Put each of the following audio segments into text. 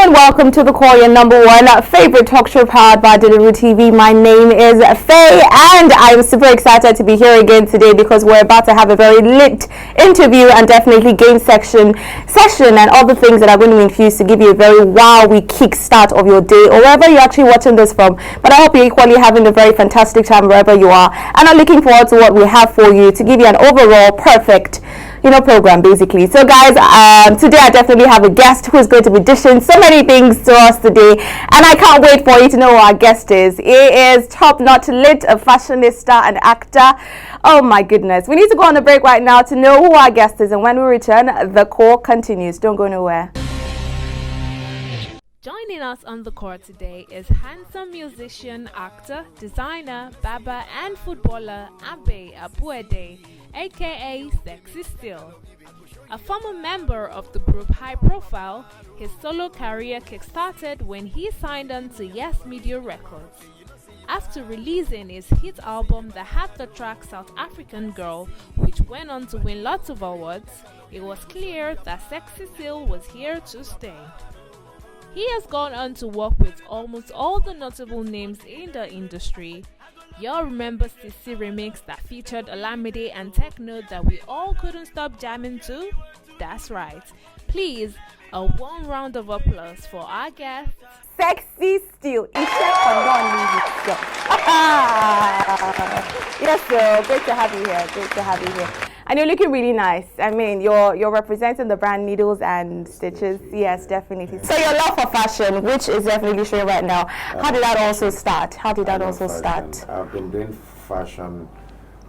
and welcome to the call your number one favorite talk show powered by DelarueTV. My name is Faye, and I'm super excited to be here again today because we're about to have a very lit interview and definitely game session and all the things that are going to infuse to give you a very wowie kickstart of your day or wherever you're actually watching this from. But I hope you're equally having a very fantastic time wherever you are, and I'm looking forward to what we have for you to give you an overall perfect program basically. So guys, today I definitely have a guest who is going to be dishing so many things to us today, and I can't wait for you to know who our guest is. He is top-notch lit, a fashionista and actor. Oh my goodness. We need to go on a break right now to know who our guest is, and when we return, the call continues. Don't go nowhere. Joining us on the court today is handsome musician, actor, designer, barber, and footballer Abe Abuede, aka Sexy Still. A former member of the group High Profile, his solo career kickstarted when he signed on to Yes Media Records. After releasing his hit album that had the track South African Girl, which went on to win lots of awards, it was clear that Sexy Still was here to stay. He has gone on to work with almost all the notable names in the industry. Y'all remember Sissy Remix that featured Olamide and Techno that we all couldn't stop jamming to? That's right. Please, a warm round of applause for our guest, Sexy Still. Yes, sir. Great to have you here. Great to have you here. And you're looking really nice. I mean, you're representing the brand Needles and Stitches. Yes, definitely. So your love for fashion, which is definitely showing right now. How did that also start? I've been doing fashion,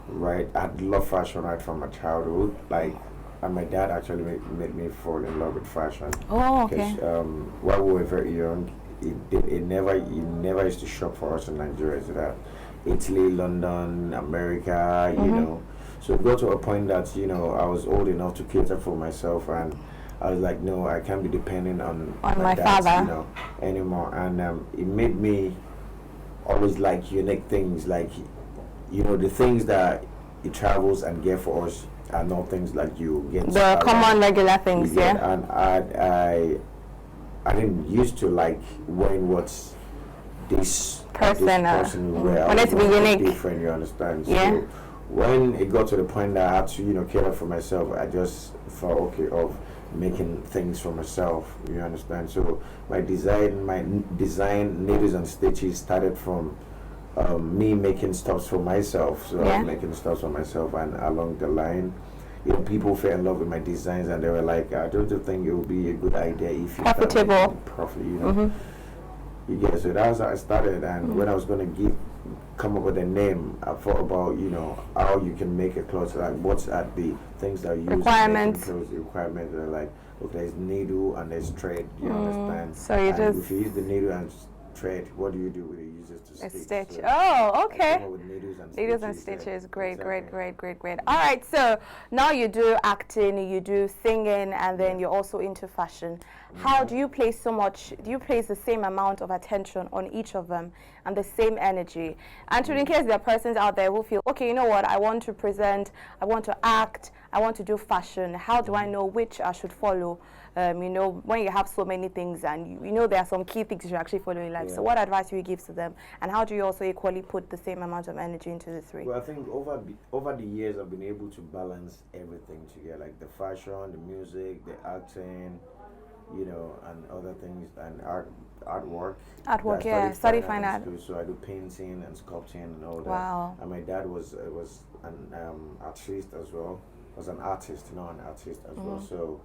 right? I love fashion right from my childhood. And my dad actually made me fall in love with fashion. Oh, okay. Because while we were very young, he never used to shop for us in Nigeria. So that Italy, London, America, you know. So it got to a point that, I was old enough to cater for myself, and I was like, no, I can't be depending on my dad, father, anymore. And it made me always like unique things, like, the things that he travels and get for us are not things like you get. The common regular things, yeah. And I didn't used to like wearing what this person wear. Want it to be unique. Different, you understand? Yeah. So, when it got to the point that I had to, cater for myself, I just felt okay of making things for myself. You understand? So my design Needles and Stitches started from me making stuff for myself. So I was making stuff for myself, and along the line, people fell in love with my designs, and they were like, "I don't think it would be a good idea if you profitable, profit." You get, so that's how I started, and when I was going to come up with a name, I thought about how you can make a clothes, like what's at the things that you use requirements. The requirements are like, okay, there's needle and there's thread. You understand? So you just, if you use the needle and thread, what do you do with it? You use it to stitch. So oh, okay. with needles and stitches. Great, exactly. great. All right, so now you do acting, you do singing, and then you're also into fashion. How do you place the same amount of attention on each of them and the same energy? And in case there are persons out there who feel, okay, you know what, I want to present, I want to act, I want to do fashion. How do I know which I should follow? When you have so many things, and there are some key things you should actually follow in life. So what advice do you give to them? And how do you also equally put the same amount of energy into the three? Well, I think over the years, I've been able to balance everything together, like the fashion, the music, the acting, and other things, and artwork. Artwork, yeah. Study fine art. So I do painting and sculpting and all that. Wow. And my dad was an artist as well. Was an artist, not an artist as well. So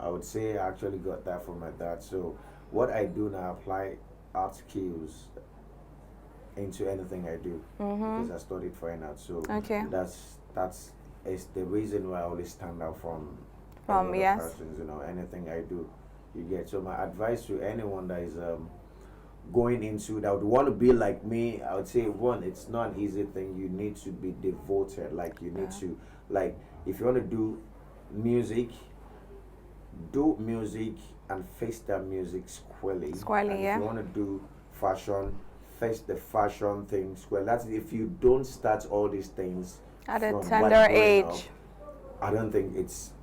I would say I actually got that from my dad. So what I do now, apply art skills into anything I do, because I studied fine art. So that's the reason why I always stand out from persons, anything I do, you get. So my advice to anyone that is going into that would want to be like me, I would say, one, it's not an easy thing. You need to be devoted. Like you need to, like, if you want to do music and face that music squarely. And if you want to do fashion, face the fashion thing squarely. That's if you don't start all these things at a tender age. I don't think it's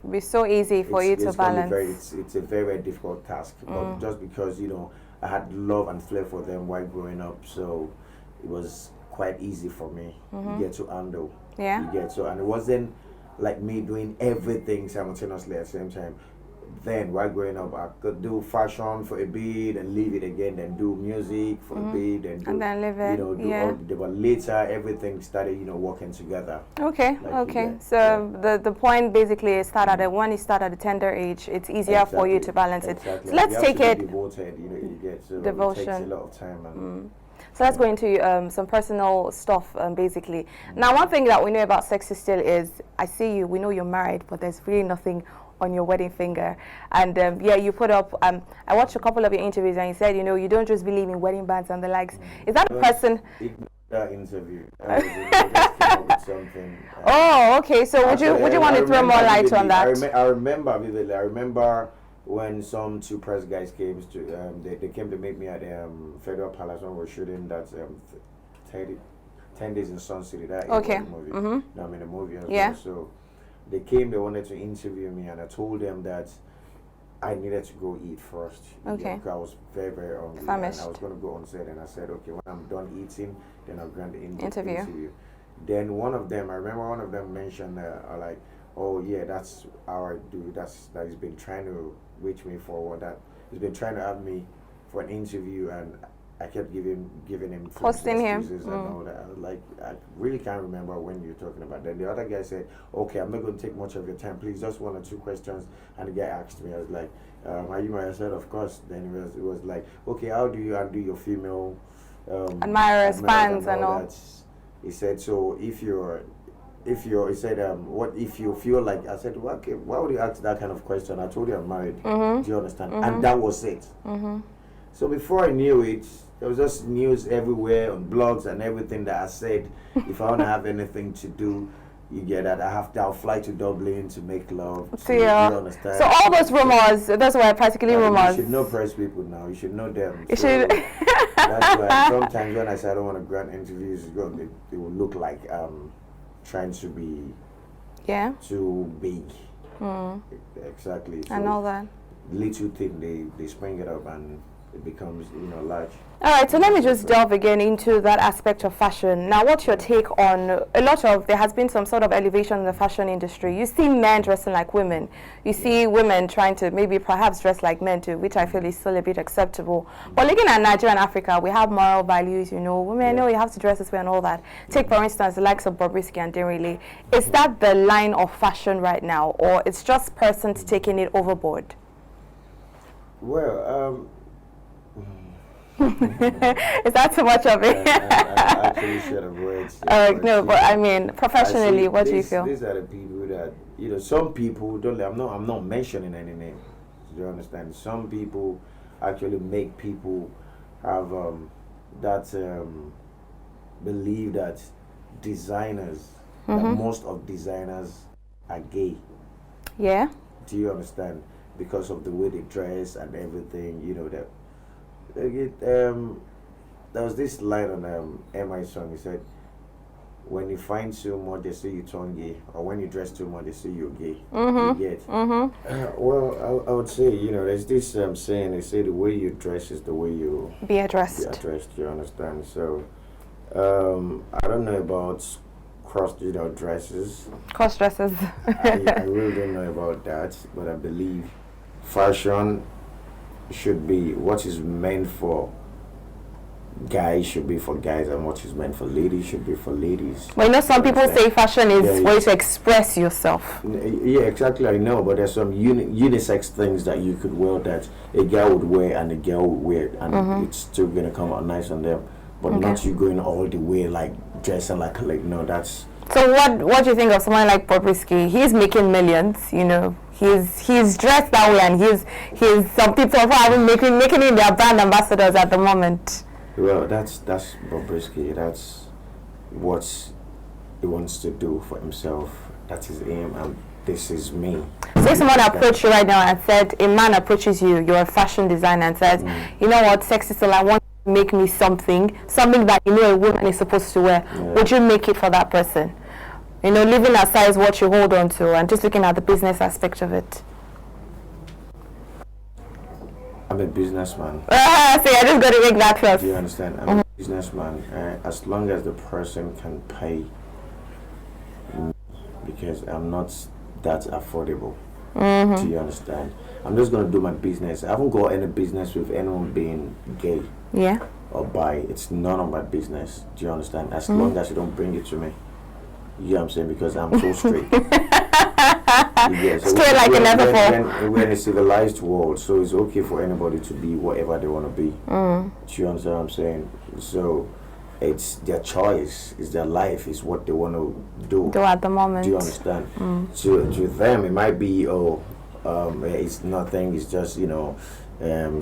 It'll be so easy for you to balance. It's a very, very difficult task, but just because, you know, I had love and flair for them while growing up, so it was quite easy for me. You get to handle. Yeah. You get to, and it wasn't like me doing everything simultaneously at the same time. Then while growing up, I could do fashion for a bit and leave it again, then do music for a bit, and then leave it. You know, do all, but later everything started, you know, working together. Okay, okay. So the point basically is when you start at a tender age, it's easier for you to balance it. So let's take it. Devoted, you know, you get so devotion. It takes a lot of time. And so let's go into some personal stuff, basically. Now, one thing that we know about Sexy Still is, I see you, we know you're married, but there's really nothing on your wedding finger. And yeah, you put up, I watched a couple of your interviews and you said, you know, you don't just believe in wedding bands and the likes. Is that a person? That interview. I just came up with something. Oh, okay. So would you want to throw more light on that? I remember vividly. I remember when some two press guys came to, they came to meet me at Federal Palace when we were shooting that 10 Days in Sun City. That movie. No, I mean the movie as well. So they came, they wanted to interview me, and I told them that I needed to go eat first. Okay. Because I was very, very hungry. Famished. And I was going to go on set, and I said, okay, when I'm done eating, then I'll grant the interview. Then one of them, I remember one of them mentioned, like, oh yeah, that's how I do. That he's been trying to reach me for that. He's been trying to have me for an interview, and I kept giving him posting him and all that. I was like, I really can't remember when you're talking about. Then the other guy said, okay, I'm not going to take much of your time, please, just 1 or 2 questions. And the guy asked me, I was like, are you married? I said, of course. Then it was like, okay, how do you undo your female admirers, fans and all that? He said, so if you're he said, what if you feel like, I said, well, okay, why would you ask that kind of question? I told you I'm married. Do you understand? And that was it. So before I knew it, there was just news everywhere on blogs and everything that I said, if I want to have anything to do, you get that. I'll fly to Dublin to make love. So you understand? So all those rumors, those were practically rumors. You should know press people now. You should know them. You should. That's why sometimes when I say I don't want to grant interviews, it will look like trying to be too big. Exactly. So I know that. Little thing, they spring it up and it becomes, you know, large. All right, so let me just delve again into that aspect of fashion. Now, what's your take on there has been some sort of elevation in the fashion industry. You see men dressing like women. You see women trying to maybe perhaps dress like men too, which I feel is still a bit acceptable. But looking at Nigeria and Africa, we have moral values, you know, women know you have to dress this way and all that. Take, for instance, the likes of Bobrisky and Delaruelive. Is that the line of fashion right now, or it's just persons taking it overboard? Well, is that too much of it? I actually should have words. No, but I mean, professionally, what do you feel? These are the people that, you know, some people don't. I'm not mentioning any names. Do you understand? Some people actually make people have believe that designers, that most of designers are gay. Yeah. Do you understand? Because of the way they dress and everything, you know that. There was this line on MI song. He said, "When you find too much, they say you turn gay, or when you dress too much, they say you're gay." You get. Well, I would say, you know, there's this saying. They say the way you dress is the way you be addressed. You understand? So, I don't know about cross dresses. Cross dresses. I really don't know about that, but I believe fashion should be what is meant for guys should be for guys, and what is meant for ladies should be for ladies. Well, you know, some people say fashion is way to express yourself. Yeah, exactly. I know, but there's some unisex things that you could wear that a girl would wear and a girl would wear, and it's still gonna come out nice on them. But not you going all the way like dressing like no, that's. So what do you think of someone like Bobrisky? He's making millions, you know. He's dressed that way, and he's some people are making him their brand ambassadors at the moment. Well, that's Bobrisky. That's what he wants to do for himself. That's his aim, and this is me. So if someone approached you right now and said, a man approaches you, you're a fashion designer, and says, you know what, Sexy Still, I want you to make me something that you know a woman is supposed to wear. Would you make it for that person? Leaving aside what you hold on to and just looking at the business aspect of it. I'm a businessman. So I just got to make that first. Do you understand? I'm a businessman. As long as the person can pay me, because I'm not that affordable. Do you understand? I'm just going to do my business. I haven't got any business with anyone being gay. Yeah. Or bi. It's none of my business. Do you understand? As long as you don't bring it to me. You know what I'm saying? Because I'm so straight. Straight like an apple. We're in a civilized world, so it's okay for anybody to be whatever they want to be. Do you understand what I'm saying? So it's their choice, it's their life, it's what they want to do at the moment. Do you understand? To them, it might be it's nothing. It's just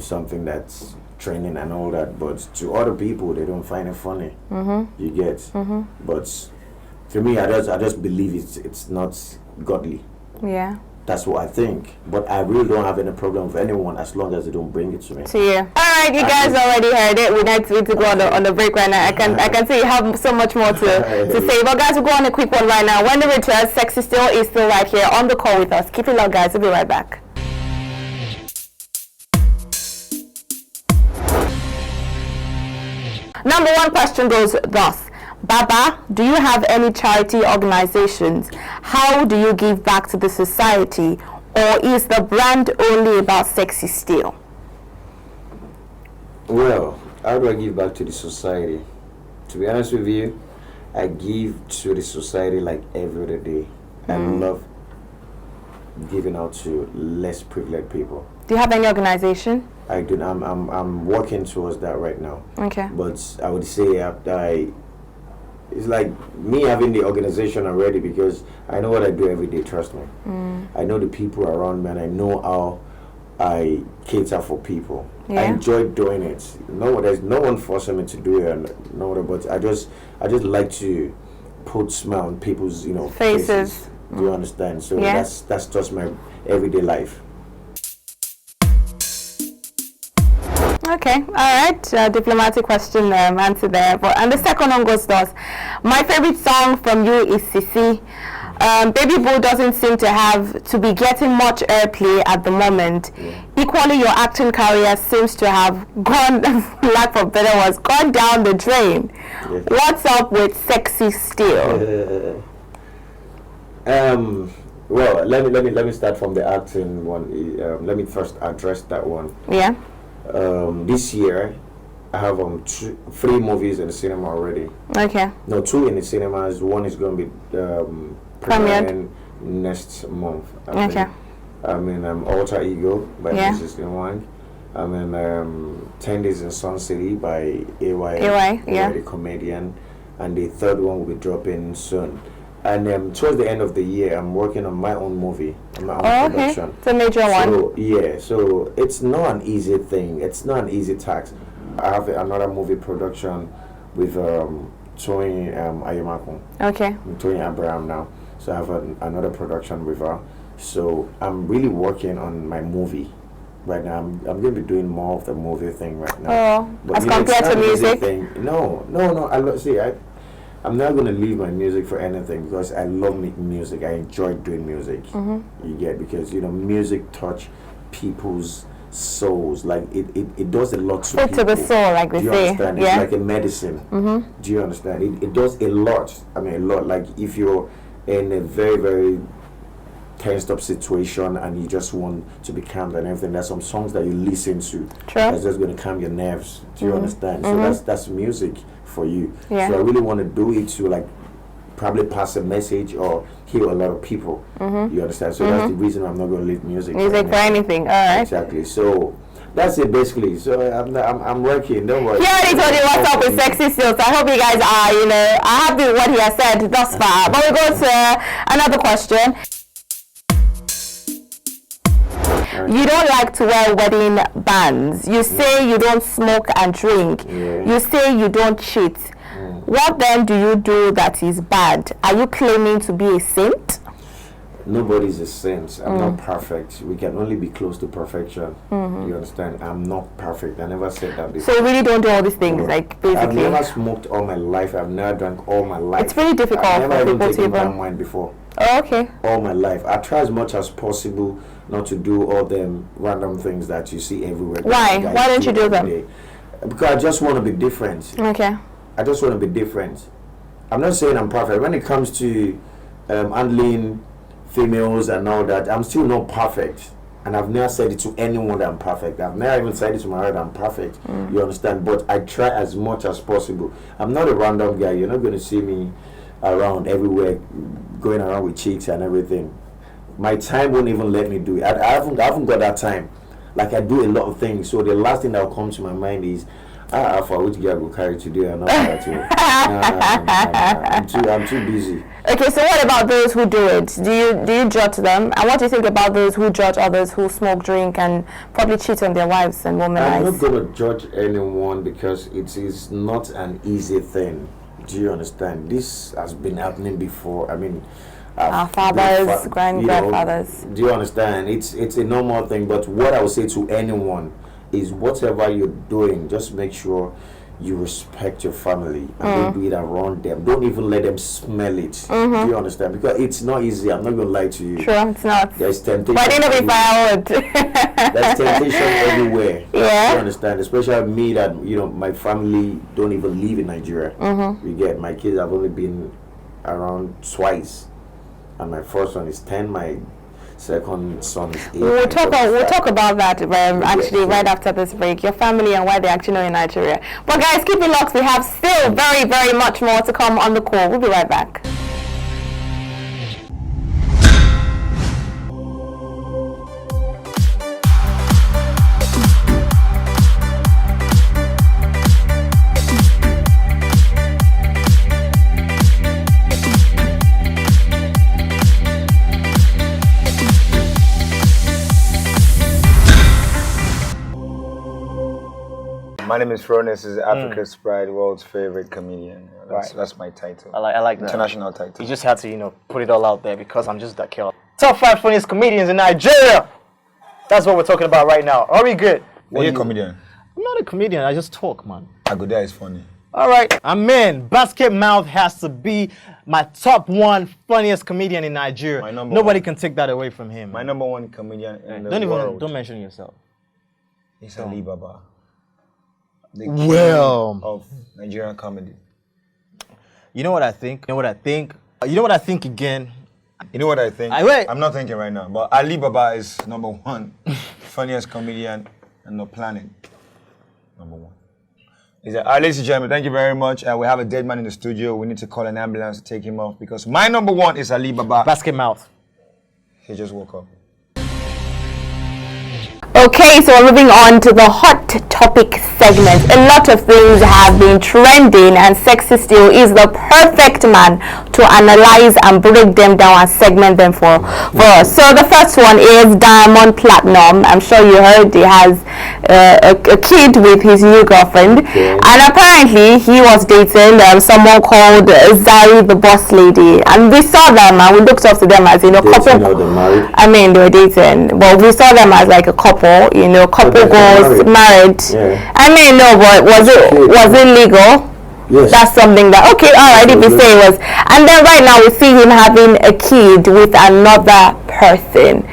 something that's training and all that. But to other people, they don't find it funny. You get. But to me, I just believe it's not godly. Yeah. That's what I think. But I really don't have any problem with anyone as long as they don't bring it to me. To you. All right, you guys already heard it. We need to go on the break right now. I can see you have so much more to say. But guys, we'll go on a quick one right now. When the return, Sexy Still is still right here on the call with us. Keep it locked, guys. We'll be right back. Number one question goes thus. Baba, do you have any charity organizations? How do you give back to the society? Or is the brand only about Sexy Still? Well, how do I give back to the society? To be honest with you, I give to the society like every other day. I love giving out to less privileged people. Do you have any organization? I do. I'm working towards that right now. Okay. But I would say it's like me having the organization already, because I know what I do every day, trust me. I know the people around me, and I know how I cater for people. Yeah. I enjoy doing it. There's no one forcing me to do it, but I just like to put smile on people's faces. Do you understand? So that's just my everyday life. Okay, all right. Diplomatic question answer there. And the second one goes thus. My favorite song from you is Sisi. Baby Boo doesn't seem to be getting much airplay at the moment. Equally, your acting career seems to have gone, lack of better words, gone down the drain. What's up with Sexy Still? Well, let me start from the acting one. Let me first address that one. Yeah. This year, I have 3 movies in the cinema already. Okay. No, 2 in the cinemas. One is going to be premiering next month. I'm in Alter Ego by Mrs. Wang. I'm in 10 Days in Sun City by AY, the comedian. And the third one will be dropping soon. And towards the end of the year, I'm working on my own movie, my own production. Okay. It's a major one. Yeah, so it's not an easy thing. It's not an easy task. I have another movie production with Tony Ayamakun. Okay. Tony Abraham now. So I have another production with her. So I'm really working on my movie right now. I'm going to be doing more of the movie thing right now. Oh, but as compared to music? No. I'm not going to leave my music for anything, because I love making music. I enjoy doing music. You get, because music touch people's souls. Like it does a lot to people. To the soul, like they say. Do you understand? It's like a medicine. Do you understand? It does a lot. I mean, a lot. Like if you're in a very, very tensed up situation and you just want to be calm and everything, there's some songs that you listen to that's just going to calm your nerves. Do you understand? So that's music for you. So I really want to do it to like probably pass a message or heal a lot of people. You understand? So that's the reason I'm not going to leave music for anything. All right. Exactly. So that's it basically. So I'm working. Don't worry. He already told you what's up with Sexy Still. So I hope you guys are happy with what he has said thus far. But we go to another question. You don't like to wear wedding bands. You say you don't smoke and drink. You say you don't cheat. What then do you do that is bad? Are you claiming to be a saint? nobody's a saint. I'm not perfect. We can only be close to perfection. You understand? I'm not perfect. I never said that before. So you really don't do all these things, like basically. I've never smoked all my life. I've never drank all my life. It's really difficult I've never for even people to taken even. palm wine before. Oh, okay. All my life. I try as much as possible not to do all them random things that you see everywhere. Why? Why don't you do them? Day. Because I just want to be different. Okay. I just want to be different. I'm not saying I'm perfect. When it comes to handling females and all that, I'm still not perfect. And I've never said it to anyone that I'm perfect. I've never even said it to my heart that I'm perfect. You understand? But I try as much as possible. I'm not a random guy. You're not going to see me around everywhere, going around with chicks and everything. My time won't even let me do it. I haven't got that time. Like, I do a lot of things. So the last thing that will come to my mind is, for which girl will carry today and all that. I'm too busy. Okay, so what about those who do it? Do you judge them? And what do you think about those who judge others who smoke, drink, and probably cheat on their wives and womanize? I'm not going to judge anyone because it is not an easy thing. Do you understand? This has been happening before. I mean, our fathers, grandfathers. Do you understand? It's a normal thing. But what I would say to anyone is, whatever you're doing, just make sure you respect your family and don't do it around them. Don't even let them smell it. Do you understand? Because it's not easy. I'm not going to lie to you. Sure, it's not. There's temptation. But in every would. There's temptation everywhere. Yeah. You understand? Especially me, that my family don't even live in Nigeria. You get, my kids have only been around twice, and my first one is 10. My second son is 8. We'll talk about that actually right after this break. Your family and why they're actually not in Nigeria. But guys, keep it locked. We have still very, very much more to come on the call. We'll be right back. My name is Fronis. This is Africa's Pride, world's favorite comedian. That's my title. I like that. International title. You just had to, put it all out there because I'm just that killer. Top 5 funniest comedians in Nigeria. That's what we're talking about right now. Are we good? Are you a comedian? I'm not a comedian. I just talk, man. Agoda is funny. All right. I'm in. Basket Mouth has to be my top 1 funniest comedian in Nigeria. My number Nobody one. can take that away from him. My number 1 comedian in the world. Don't mention yourself. It's Ali Baba. The Well. king of Nigerian comedy. You know what I think? You know what I think again? You know what I think? Wait. I'm not thinking right now, but Ali Baba is number 1 funniest comedian on the planet. Number 1. Ladies and gentlemen, thank you very much. We have a dead man in the studio. We need to call an ambulance to take him off because my number 1 is Ali Baba. Basket Mouth. He just woke up. Okay, so we're moving on to the hot topic segment. A lot of things have been trending, and Sexy Still is the perfect man to analyze and break them down and segment them for us. So the first one is Diamond Platinum. I'm sure you heard he has a kid with his new girlfriend, and apparently he was dating someone called Zari the Boss Lady, and we saw them and we looked up to them as couple. I mean, they were dating, but we saw them as like a couple. Couple goals married. Yeah. I mean, no, but was it legal? Yes. That's something that, okay, all right, if you say it was. And then right now we see him having a kid with another person.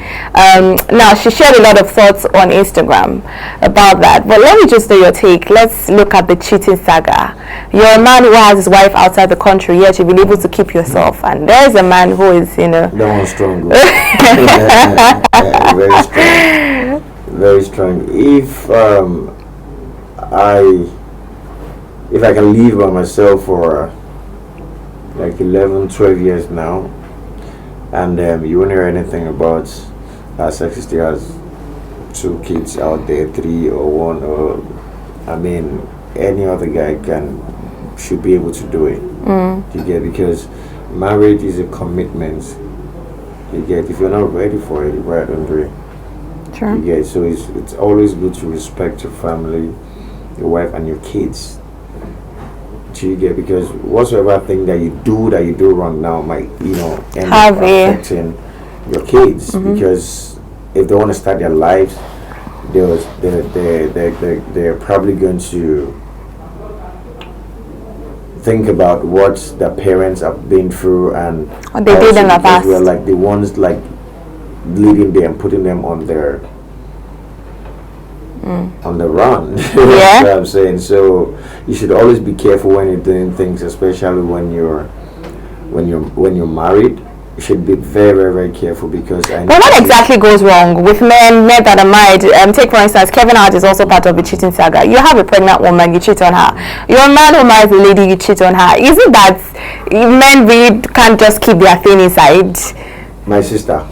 Now, she shared a lot of thoughts on Instagram about that. But let me just do your take. Let's look at the cheating saga. You're a man who has his wife outside the country, yet you've been able to keep yourself. And there's a man who is, That one's strong. Very strong. Very strong. If I can live by myself for like 11, 12 years now, and you won't hear anything about Sexy Still has 2 kids out there, 3 or 1, or I mean, any other guy should be able to do it. You get, because marriage is a commitment. You get, if you're not ready for it, right, don't do it. Sure. You get, so it's always good to respect your family, your wife, and your kids. You get, because whatsoever thing that you do wrong now might end up affecting your kids, because if they want to start their lives, they're probably going to think about what their parents have been through, and What they did in the past. we're like the ones like leading them, putting them on their on the run. Yeah. You know what I'm saying? So you should always be careful when you're doing things, especially when you're married. You should be very, very, very careful, because I know Well, what exactly goes wrong with men that are married? Take for instance, Kevin Hart is also part of the cheating saga. You have a pregnant woman, you cheat on her. You're a man who marries a lady, you cheat on her. Isn't that men really can't just keep their thing inside? my sister.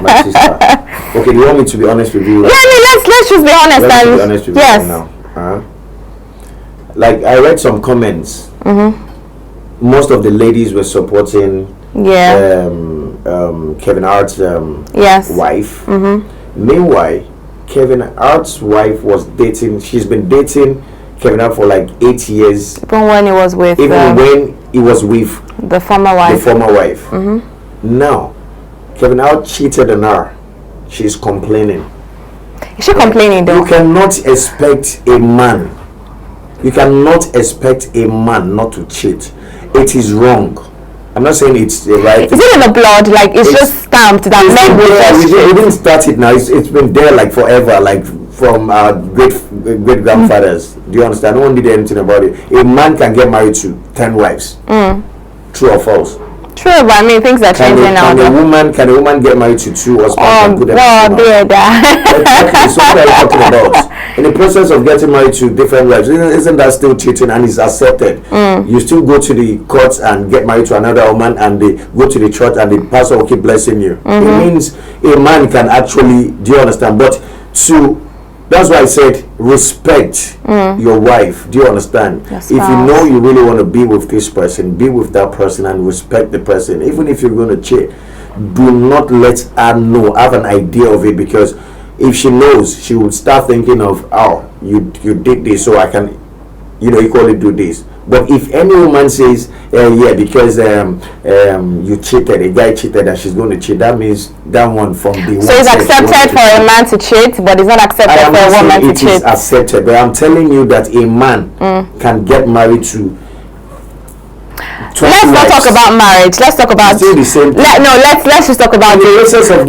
My sister. Okay, do you want me to be honest with you? Yeah, I mean, let's just be honest. Let's and be honest with yes. you now. Like, I read some comments. Most of the ladies were supporting Yeah. Kevin Hart's Yes. wife. Meanwhile, Kevin Hart's wife was dating. She's been dating Kevin Hart for like 8 years. Even when he was with Even when he was with the former wife. the former wife. Now, Kevin Hart cheated on her. She's complaining. Is she complaining though? You cannot expect a man. You cannot expect a man not to cheat. It is wrong. I'm not saying it's the right. Is it in the blood? Like it's just stamped that men will just we cheat? didn't start it now. It's been there like forever, like from our great grandfathers. Do you understand? No one did anything about it. A man can get married to 10 wives. True or false? True, but I mean things are changing now. Can a woman get married to 2 husbands and put them together? Exactly. So what are you talking about? In the process of getting married to different wives, isn't that still cheating and is accepted? You still go to the courts and get married to another woman, and they go to the church and the pastor will keep blessing you. It means a man can actually, do you understand? But that's why I said respect your wife. Do you understand? If you know you really want to be with this person, be with that person and respect the person. Even if you're going to cheat, do not let her know, have an idea of it, because if she knows, she would start thinking of, oh, you did this, so I can, equally do this. But if any woman says, yeah, because you cheated, a guy cheated and she's going to cheat, that means that one from the So it's accepted for a man to cheat, but it's not accepted for a woman to cheat. It is accepted, but I'm telling you that a man can get married to. Let's not talk about marriage. Let's talk about still the same thing. Let's just talk about the process of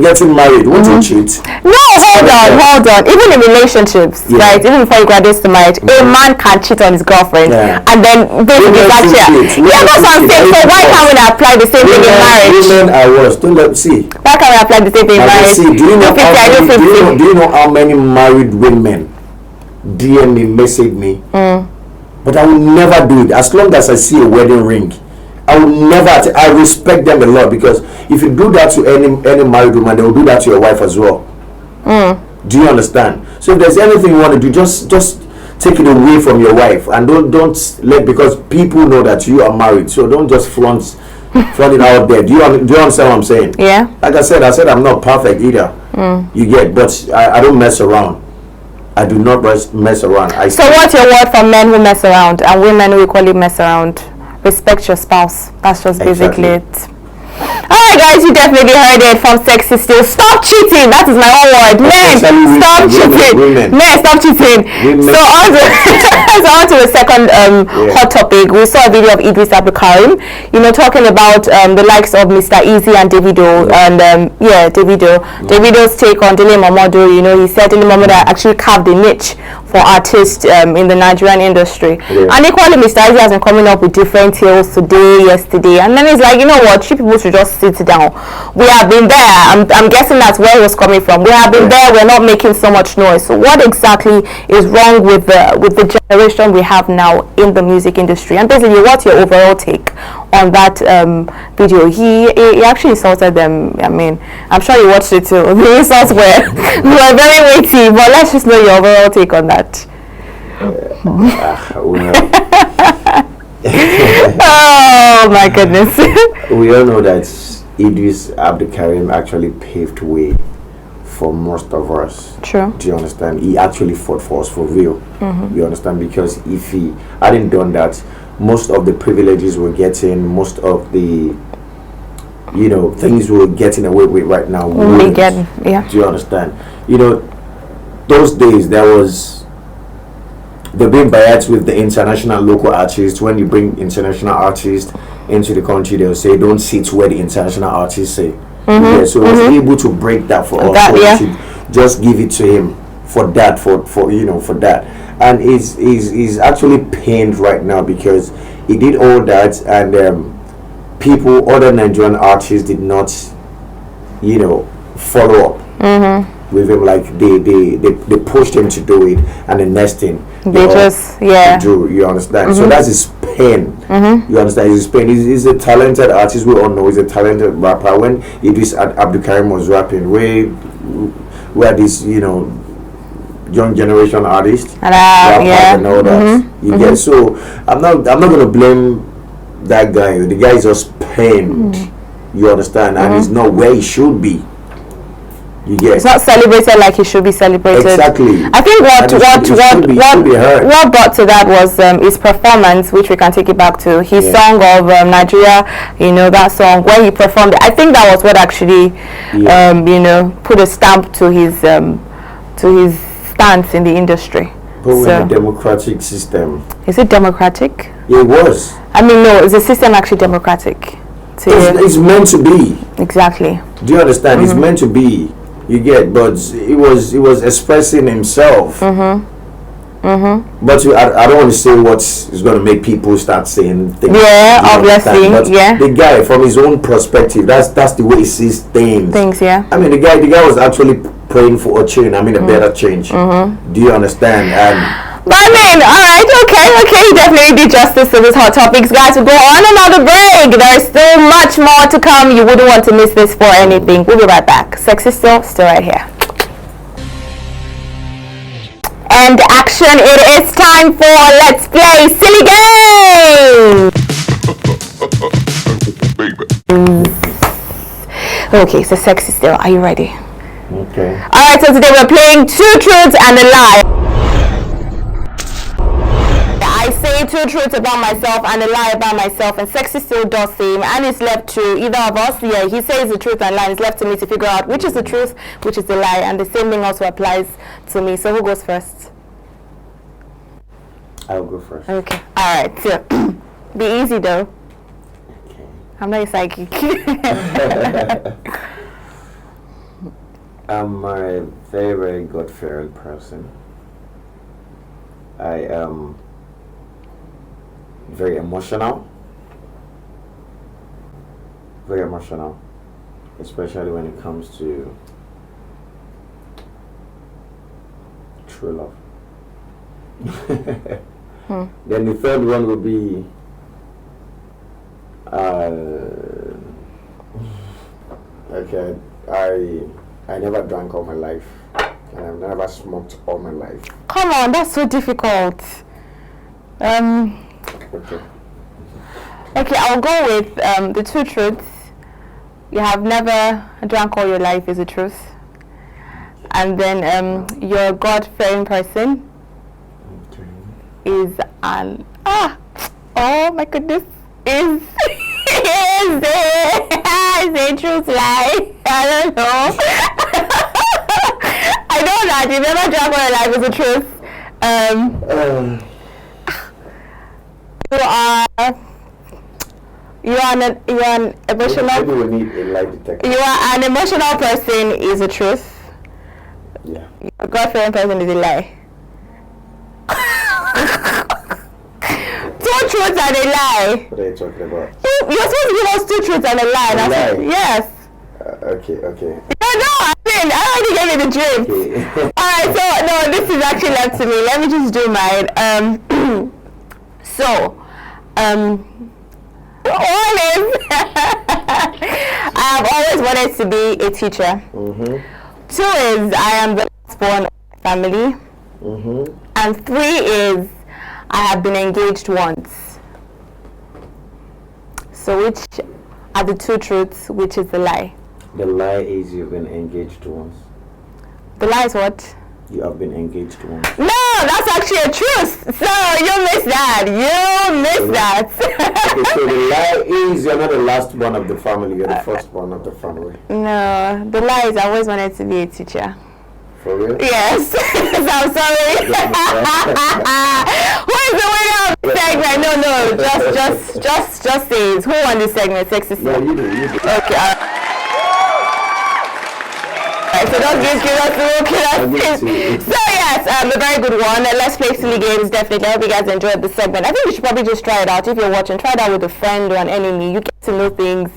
getting married. Won't you cheat? No, hold on. Even in relationships, right? Even before you graduate to marriage, a man can cheat on his girlfriend, and then basically that's it. Yeah, that's what I'm saying. So why can't we apply the same thing in marriage? Women are worse. Why can't we apply the same thing in marriage? Do you know how many married women DM me, message me? But I will never do it as long as I see a wedding ring. I will never. I respect them a lot, because if you do that to any married woman, they will do that to your wife as well. Do you understand? So if there's anything you want to do, just take it away from your wife, and don't let, because people know that you are married. So don't just flaunt it out there. Do you understand what I'm saying? Yeah. Like I said I'm not perfect either. You get, but I don't mess around. I do not mess around. So what's your word for men who mess around and women who equally mess around? Respect your spouse. That's just basically it. Alright guys, you definitely heard it from Sexy Still. Stop cheating. That is my own word. Men, stop cheating. Men, stop cheating. So on to the second hot topic. We saw a video of Idris Abdulkarim, talking about the likes of Mr. Easy and Davido, and Davido's take on Dele Momodu. He said Dele Momodu actually carved a niche for artists in the Nigerian industry. And equally, Mr. Easy has been coming up with different tales today, yesterday, and then he's like, you know what, you people should just sit down. We have been there. I'm guessing that's where it was coming from. We have been there. We're not making so much noise. So what exactly is wrong with the generation we have now in the music industry? And basically, what's your overall take on that video? He actually insulted them. I mean, I'm sure you watched it too. The insults were very weighty, but let's just know your overall take on that. Oh my goodness. We all know that Idris Abdulkarim actually paved way for most of us. True. Do you understand? He actually fought for us for real. You understand? Because if he hadn't done that, most of the privileges we're getting, most of the things we're getting away with right now. Yeah. Do you understand? Those days they've been biased with the international local artists. When you bring international artists into the country, they'll say don't sit where the international artists say. Yeah, so I was able to break that for us. So we should just give it to him for that, for that. And he's actually pained right now because he did all that, and other Nigerian artists did not, follow up with him. Like they pushed him to do it, and the next thing they just do. You understand? So that's his pain. You understand? His pain. He's a talented artist. We all know he's a talented rapper. When Idris Abdulkarim was rapping, where this young generation artists and all that. You get. So I'm not gonna blame that guy. The guy is just pained. You understand? And he's not where he should be. You get. It's not celebrated like he should be celebrated. Exactly. I think what brought to that was his performance, which we can take it back to. His song of Nigeria, that song when he performed it. I think that was what actually, put a stamp to his stance in the industry. But we're in a democratic system. Is it democratic? It was. I mean, no. Is the system actually democratic? It's meant to be. Exactly. Do you understand? It's meant to be. You get, but he was expressing himself. But I don't want to say what is going to make people start saying things. Yeah, obviously. But the guy, from his own perspective, that's the way he sees things. Yeah. I mean, the guy was actually praying for a change. I mean, a better change. Do you understand? But I mean, alright, okay, you definitely did justice to this hot topics. Guys, we'll go on another break. There is still much more to come. You wouldn't want to miss this for anything. We'll be right back. Sexy still right here. And action, it is time for Let's Play Silly Game! Okay, so Sexy still, are you ready? Okay. Alright, so today we're playing Two Truths and a Lie. I say two truths about myself and a lie about myself, and Sexy still does same, and it's left to either of us. Yeah, he says the truth and lie. It's left to me to figure out which is the truth, which is the lie, and the same thing also applies to me. So who goes first? I'll go first. Okay. All right. So be easy though. Okay. I'm not a psychic. I'm a very, very God-fearing person. I am very emotional, especially when it comes to true love. Then the third one would be okay, I never drank all my life, and I've never smoked all my life. Come on, that's so difficult. Okay, I'll go with the two truths. You have never drank all your life is the truth. And then you're a God-fearing person is an oh my goodness, is a truth lie. I don't know. I know that you never drank all your life is the truth. You're an emotional. Maybe we need a lie detector. You are an emotional person is the truth. Yeah. A God-fearing person is a lie. Two truths and a lie. What are you talking about? You're supposed to give us two truths and a lie. Yes. Okay. No, I already gave you the drift. Okay. Alright, so no, this is actually left to me. Let me just do mine. One is I have always wanted to be a teacher. Two is I am the last born of my family. And three is I have been engaged once. So which are the two truths, which is the lie? The lie is you've been engaged once. The lie is what? You have been engaged once. No, that's actually a truth. So you missed that. Okay, so the lie is you're not the last one of the family, you're the first one of the family. No, the lie is I always wanted to be a teacher. For real? Yes. So I'm sorry. Who is the winner of the segment? No, just say it. Who won this segment? Sexy. No, you do. Okay. Alright, so don't give us So yes, a very good one. Let's play silly games. Definitely. I hope you guys enjoyed the segment. I think you should probably just try it out if you're watching. Try it out with a friend or an enemy. You get to know things.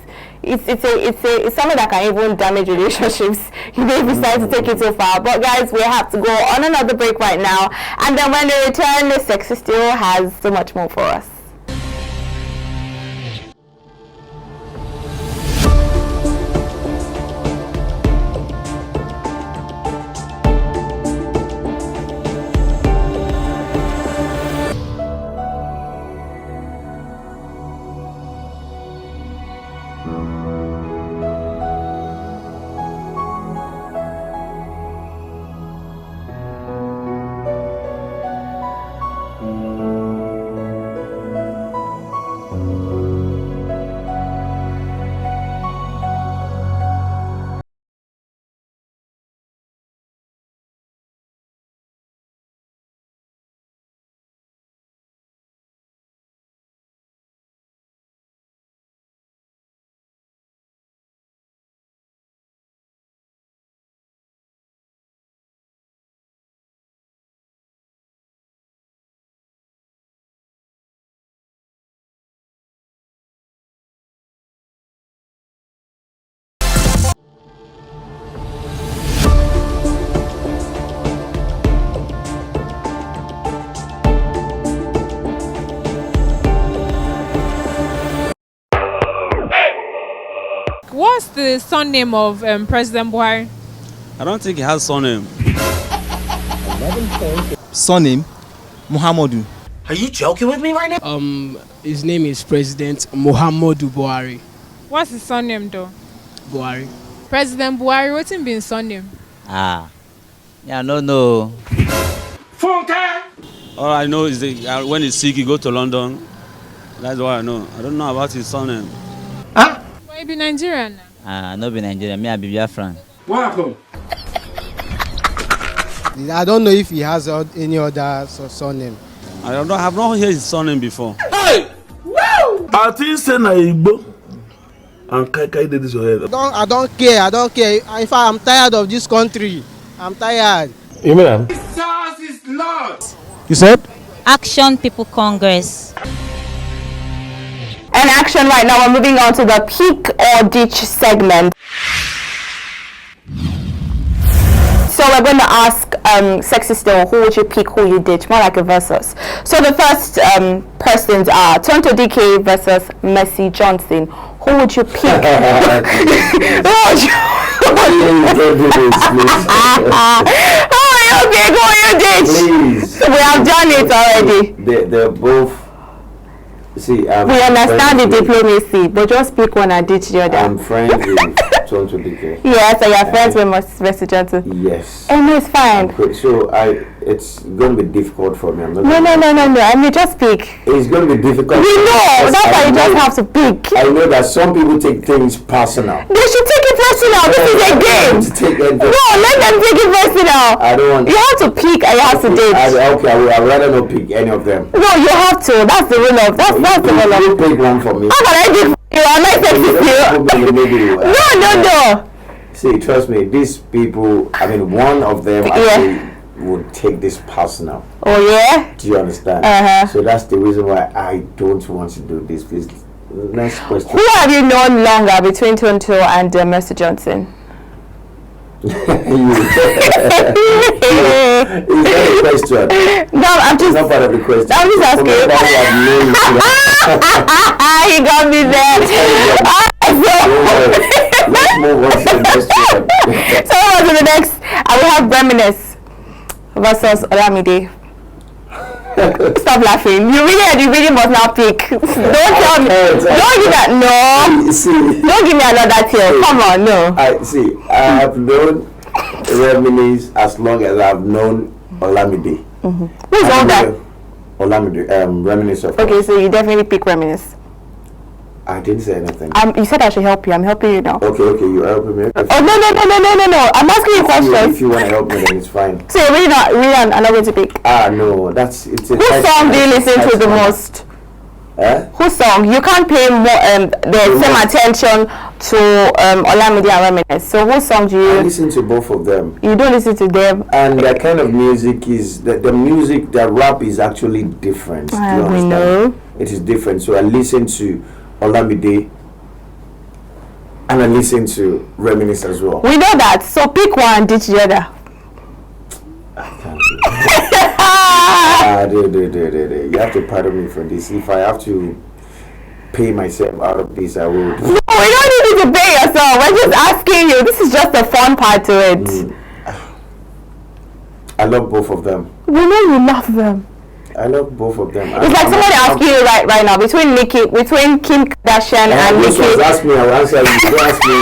It's something that can even damage relationships. You may decide to take it too far. But guys, we have to go on another break right now. And then when they return, the Sexy Still has so much more for us. What's the surname of President Buhari? I don't think he has surname. Surname Muhammadu. Are you joking with me right now? His name is President Muhammadu Buhari. What's his surname though? Buhari. President Buhari, what's in his surname? Yeah, no. All I know is that when he's sick, he go to London. That's what I know. I don't know about his surname. Why you be Nigerian now? No be Nigerian. Me, I be Biafran. What happened? I don't know if he has any other surname. I have not heard his surname before. Hey! Woo! I think say na Igbo. And Kai did this your head. I don't care. In fact, I'm tired of this country. I'm tired. You mean that? Jesus is Lord. You said? Action People Congress. And action right now, we're moving on to the Pick or Ditch segment. So we're going to ask Sexy Still, who would you pick, who you ditch, more like a versus. So the first persons are Tonto DK versus Mercy Johnson. Who would you pick? Who would you pick, who you ditch? Please. We have done it already. They're both. See, we understand the diplomacy, but just pick one and ditch the other. I'm friends with Tonto DK. Yes, so you're friends with Mercy Johnson. Yes. Oh no, it's fine. So it's going to be difficult for me. I'm not No. I mean, just pick. It's going to be difficult. We know. That's why you just have to pick. I know that some people take things personal. They should take it personal. This is a game. No, let them take it personal. I don't want. You have to pick and you have to date. Okay, I'd rather not pick any of them. No, you have to. That's the rule of. That's the rule of. You pick one for me. How can I pick for you? I'm not Sexy Still. No. See, trust me, these people, I mean, one of them actually would take this personal. Oh, yeah? Do you understand? So that's the reason why I don't want to do this. Please, next question. Who have you known longer between Tonto and Mercy Johnson? Is that a question? No, I'm just. It's not part of the question. I'm just asking. He got me there. Let's move on to the next one. So on to the next. I will have Reminisce versus Olamide. Stop laughing. You really must now pick. Don't tell me. Don't give that. No. Don't give me another tale. Come on, no. I have known Reminisce as long as I've known Olamide. Who's older? Olamide, Reminisce of Okay, so you definitely pick Reminisce. I didn't say anything. You said I should help you. I'm helping you now. Okay, you're helping me. Okay. Oh no! I'm asking you questions. If you want to help me, then it's fine. So read on. I'm not going to pick. No, it's. Whose song do you listen to the most? Whose song? You can't pay more the same attention to Olamide and Reminisce. So whose song do you? I listen to both of them. You don't listen to them. And that kind of music is the music. The rap is actually different. Do you understand? Know. It is different. So I listen to Olamide and I listen to Reminisce as well. We know that. So pick one and ditch the other. I can't do. You have to pardon me for this. If I have to pay myself out of this, I will. No, we don't need you to pay yourself. We're just asking you. This is just the fun part to it. I love both of them. We know you love them. I love both of them. It's like somebody asking you right now between Kim Kardashian and Nicki. Ask me, I will answer you. Don't ask me.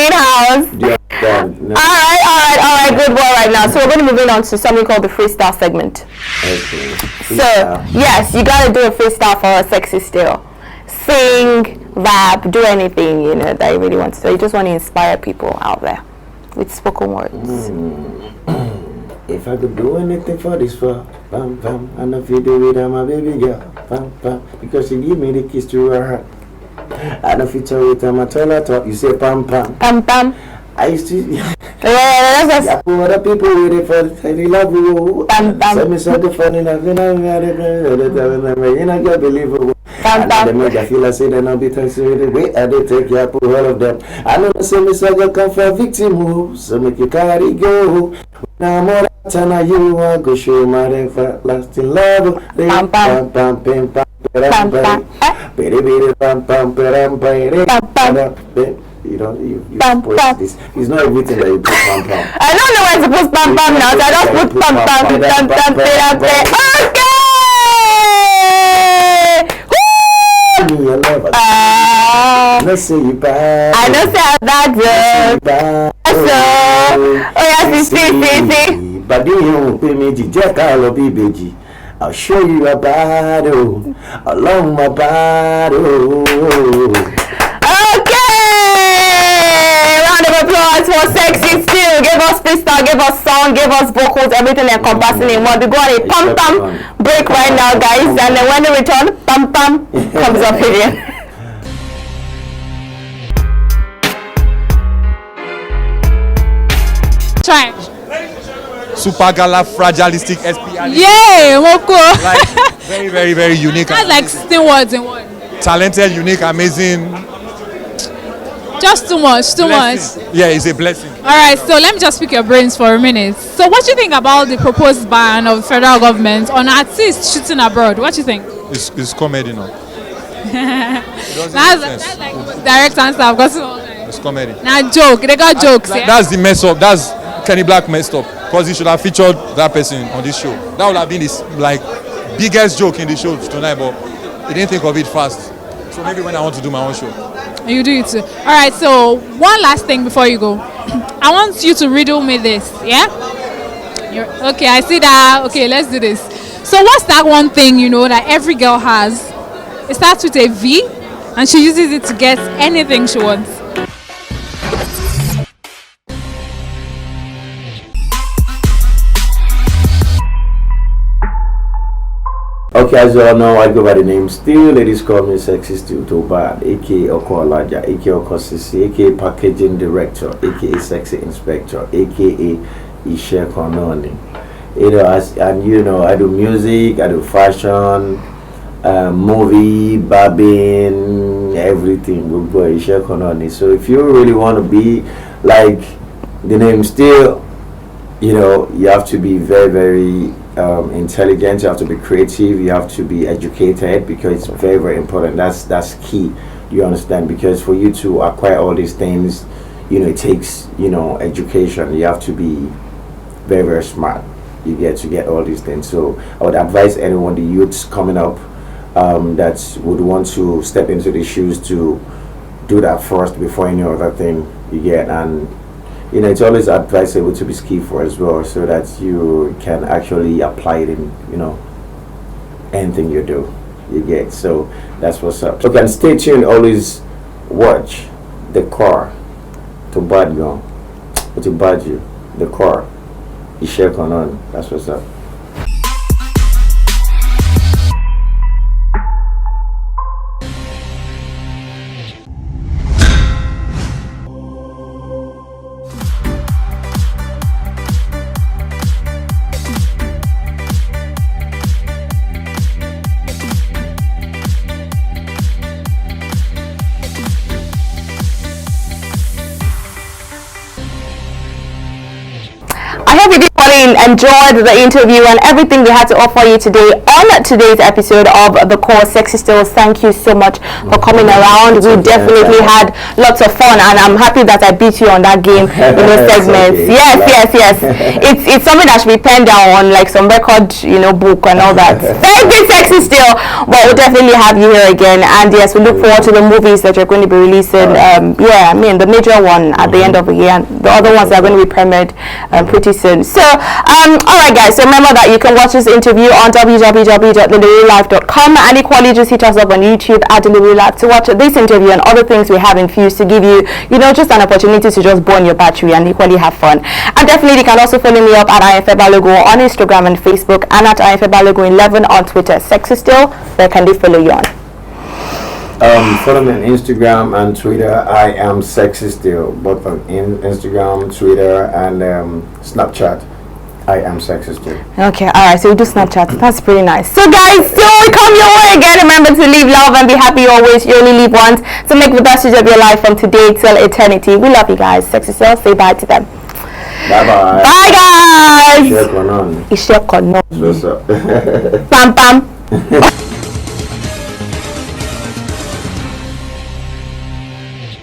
In-house. Do you understand? No. All right, good boy right now. So we're going to move on to something called the freestyle segment. Okay. So, yes, you got to do a freestyle for a sexy still. Sing, rap, do anything, that you really want to do. You just want to inspire people out there with spoken words. If I could do anything for this for bam bam, and if you do it, I'm a baby girl, bam bam, because she give me the kiss to her heart. And if you tell it, I'm a taller, you say pam pam. Pam pam. I used to. Yeah, other people with it for the love you. Pam pam. So me so the funny love, you can't believe. Pam pam. They make I feel I say they not be tested the way I they take you up all of them. I know say me so go come for victim, so make you carry go. Now more than you are go show my everlasting love. Pam pam pam pam pam pam pam. Pam pam pam pam. You post this. It's not everything that you put pam pam. I don't know where to put pam pam now, so I just put pam pam pam pam pam pam. Okay. Let's see you back. I don't say that. Oh yes, see. But you pay me the I'll show you a battle along my battle. Okay, round of applause for Sexy Still. Give us freestyle, give us song, give us vocals, everything encompassing in one. We go on a pam pam break right now, guys, and then when we return, pam pam comes up again. Try. Super Gala Fragilistic SPL. Yay, Moko. Like very, very, very unique. That's like 16 words in one. Talented, unique, amazing. Just too much. Yeah, it's a blessing. All right, so let me just pick your brains for a minute. So what do you think about the proposed ban of the federal government on artists shooting abroad? What do you think? It's comedy now. That's like the direct answer I've got to. It's comedy. Now joke. They got jokes. Yeah? That's the mess up. That's Kenny Black messed up. Because he should have featured that person on this show. That would have been his biggest joke in the show tonight, but he didn't think of it fast. So maybe when I want to do my own show. You do it too. All right, so one last thing before you go. I want you to riddle me this, yeah? Okay, I see that. Okay, let's do this. So what's that one thing, that every girl has? It starts with a V, and she uses it to get anything she wants. Okay, as you all know, I go by the name Still. Ladies call me Sexy Still Tobad, aka Oko Alaja, aka Oko Sisi, aka Packaging Director, aka Sexy Inspector, aka Ishe Kononi. I do music, I do fashion, movie, babbing, everything. Good boy, Ishe Kononi. So if you really want to be like the name Still, you have to be very, very intelligent. You have to be creative. You have to be educated, because it's very, very important. That's key. You understand? Because for you to acquire all these things, it takes education. You have to be very, very smart. You get to get all these things. So I would advise anyone, the youths coming up, that would want to step into the shoes, to do that first before any other thing you get. And it's always advisable to be skillful as well, so that you can actually apply it in anything you do. You get, so that's what's up. So can stay tuned. Always watch the car to bad gun, to bad you the car. You shake on. That's what's up. I hope you did enjoyed the interview and everything we had to offer you today on today's episode of The Core Sexy Stills. Thank you so much for coming around. We definitely had lots of fun, and I'm happy that I beat you on that game in those segments. Yes. It's something that should be penned down on like some record, book and all that. Thank you, Sexy Still. But we'll definitely have you here again. And yes, we look forward to the movies that you're going to be releasing. The major one at the end of the year, and the other ones are going to be premiered pretty soon. So, all right, guys. So remember that you can watch this interview on www.delaruelive.com, and equally just hit us up on YouTube at DelarueLive to watch this interview and other things we have infused to give you, just an opportunity to just burn your battery and equally have fun. And definitely, you can also follow me up at IFBalogo on Instagram and Facebook, and at IFBalogo11 on Twitter. Sexy Still, where can they follow you on? Follow me on Instagram and Twitter. I am Sexy Still, both on Instagram, Twitter, and Snapchat. I am Sexy Still. Okay, alright, so we do Snapchat. That's pretty nice. So guys, till we come your way again, remember to live love and be happy always. You only live once, so make the best use of your life from today till eternity. We love you guys. Sexy Still, say bye to them. Bye-bye. Bye guys. What's up? Pam pam.